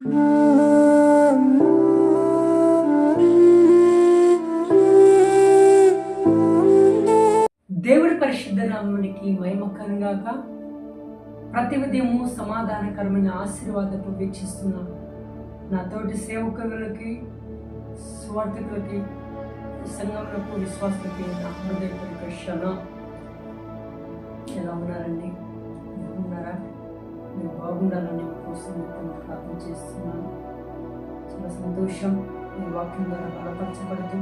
దేవుడి పరిశుద్ధ నామమునికి మహిమ కలుగుగాక. ప్రతి ఉదయము సమాధానకరమైన ఆశీర్వాదపు వీక్షిస్తున్న నా తోటి సేవకులకి, స్వార్థకులకి, సంఘములకు, విశ్వాసులకి నా హృదయపూర్వక క్షణం. ఎలా ఉన్నారండి? ఉన్నారా? మీరు బాగుండాలని కోసం ప్రార్థన చేస్తున్నాను. చాలా సంతోషం. ఈ వాక్యం ద్వారా బలపరచబడుతూ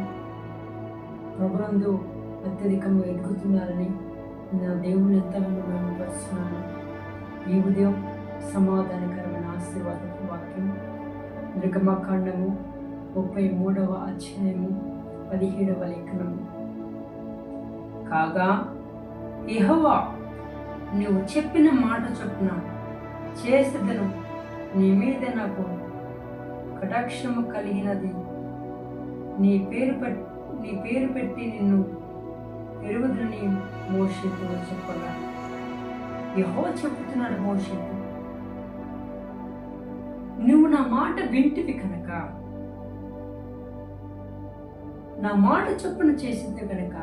ప్రభునందు అత్యధికంగా ఎదుగుతున్నారని నా దేవుని ఎంతగానో మహిమపరుస్తున్నాను. ఈ ఉదయం సమాధానకరమైన ఆశీర్వాదపు వాక్యం నిర్గమకాండము 33వ అధ్యాయము 17వ లేఖనము. కాగా యెహోవా నువ్వు చెప్పిన మాట చొప్పున చేసేదను, నీ మీద నాకు కటాక్షము కలిగినది, నీ పేరు పెట్టి నిన్ను ఎరుగుదని మోషేతో చెప్పగా. యెహోవా చెబుతున్నాడు మోషేతో, నువ్వు నా మాట వింటివి కనుక, నా మాట చొప్పున చేసింది కనుక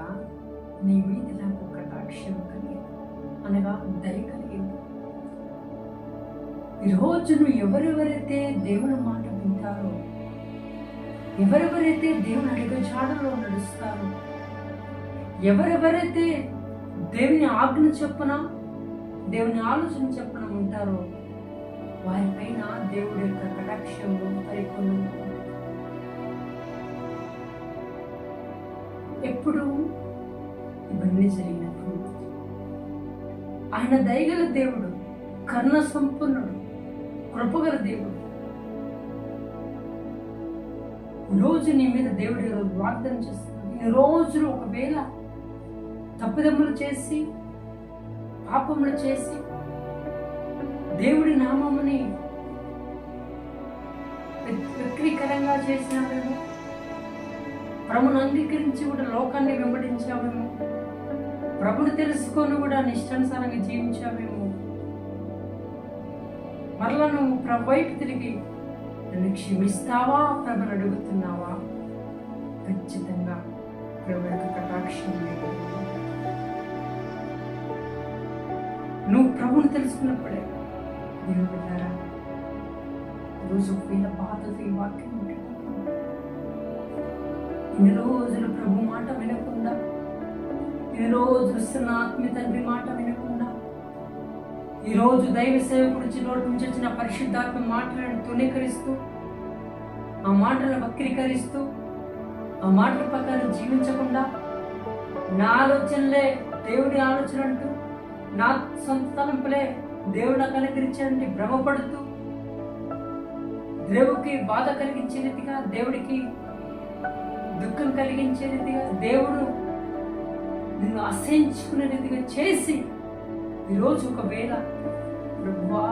నీ మీద నాకు కటాక్షం కలిగింది, అనగా దయ కలిగింది. ఈరోజు నువ్వు ఎవరెవరైతే దేవుని మాట వింటారో, ఎవరెవరైతే దేవుని అడుగుజాడలో నడుస్తారో, ఎవరెవరైతే దేవుని ఆజ్ఞ చొప్పున, దేవుని ఆలోచన చొప్పున ఉంటారో, వారిపైన దేవుడి యొక్క కటాక్షంలో పరిపూర్ణం. ఎప్పుడు ఇవన్నీ జరిగినప్పుడు ఆయన దయగల దేవుడు, కరుణ సంపన్నుడు, కృపగల దేవుడు. రోజు నీ మీద దేవుడు ఈరోజు వాగ్దానం చేస్తున్నాడు. ఈ రోజు ఒకవేళ తప్పుదమ్ములు చేసి, పాపములు చేసి, దేవుడి నామముని వక్రీకరంగా చేసినామేమో, ప్రభుని అంగీకరించి కూడా లోకాన్ని వెంబడించామేమో, ప్రభుని తెలుసుకొని కూడా నిష్టానుసారంగా జీవించామేమో, మరలా నువ్వు ప్రభు వైపు తిరిగి నన్ను క్షమిస్తావా ప్రభుని అడుగుతున్నావా? ఖచ్చితంగా ప్రభు యొక్క కటాక్షం. నువ్వు ప్రభుని తెలుసుకున్నప్పుడే దేవుడు వెళ్ళారా. ఈరోజు ఒకవేళ బాధతో ఈ వాక్యం ఇన్ని రోజులు ప్రభు మాట వినకుండా, ఇన్ని రోజులు నా ఆత్మీయ తండ్రి మాట వినకుండా, ఈరోజు దైవ సేవకుడి నోటి నుంచి వచ్చిన పరిశుద్ధాత్మ మాటలను తునీకరిస్తూ, ఆ మాటలను వక్రీకరిస్తూ, ఆ మాటల ప్రకారం జీవించకుండా, నా ఆలోచనలే దేవుడి ఆలోచన అంటూ, నా సొంత తలంపులే దేవుడు నాకు అనుగ్రహించాడంటే భ్రమపడుతూ, దేవుడికి బాధ కలిగించే రీతిగా, దేవుడికి దుఃఖం కలిగించే రీతిగా, దేవుడు నిన్ను అసహించుకునే రీతిగా చేసి, ఈరోజు ఒకవేళ ప్రభువా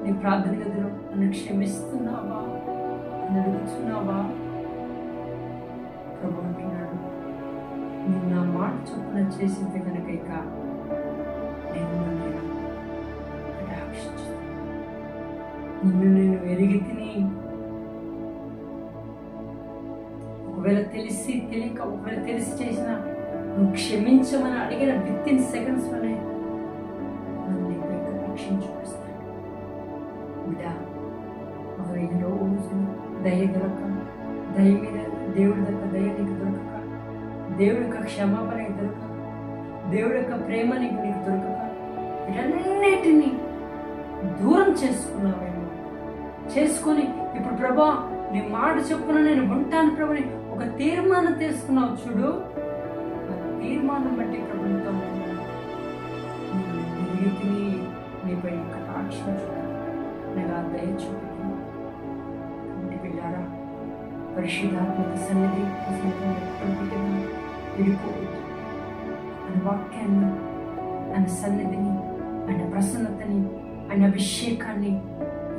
నీ ప్రార్థన గదిలో నన్ను క్షమిస్తున్నావా అని అడుగుతున్నావా? ప్రభు అంటున్నాడు, నువ్వు నా మాట చొప్పున చేసింది కనుక ఇక నిన్ను నేను ఎరిగి తిని, ఒకవేళ తెలిసి తెలియక, ఒకవేళ తెలిసి చేసిన నువ్వు క్షమించమని అడిగిన విత్ సెకండ్స్ లోనే నన్ను రక్షణ చూపిస్తాను. బిడ్డ, ఒక 5 రోజులు దయ దొరక, దయ మీద దేవుడి యొక్క దయ నీకు దొరకక, దేవుడి యొక్క క్షమాపణ నీకు దొరకక, దేవుడి యొక్క ప్రేమ నీకు దొరకక, వీటన్నిటినీ దూరం చేసుకున్నావేమో. చేసుకొని ఇప్పుడు ప్రభా నీ మాట చొప్పున నేను ఉంటాను ప్రభుని ఒక తీర్మానం తీసుకున్నావు చూడు. ఆ తీర్మానం బట్టి ప్రభుత్వ నీపై కటాక్షం చూడాలి, దయ చూపుతుంది. వెళ్ళారా పరిశుద్ధాత్మక సన్నిధి విడిపోవద్దు. ఆయన వాక్యాన్ని, ఆయన సన్నిధిని, ఆయన ప్రసన్నతని, ఆయన అభిషేకాన్ని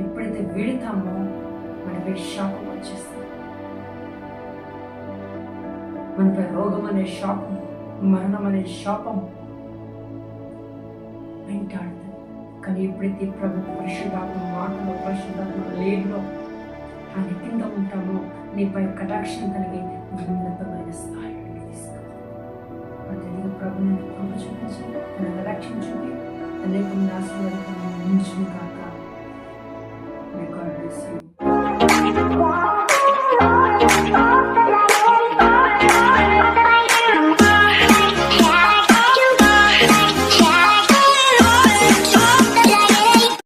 ఎప్పుడైతే వీడుతామో మనపై శాపం వచ్చేస్తుంది. మనపై రోగం అనే శాపం, మరణం అనే శాపం వెంటాడుతుంది. కానీ ఎప్పుడైతే ప్రభు పరిశుద్ధాత్మ మాటలో, పరిశుద్ధాత్మ లేడులో నీపై కటాక్షం కలిగి ఉన్నతమైన స్థాయికి తీసుకురా. అతనిగా ప్రభు నేను కృప చూపించి నన్ను రక్షించుకుని అనేక ఆశీర్వాదాలను ఉంచును కాక.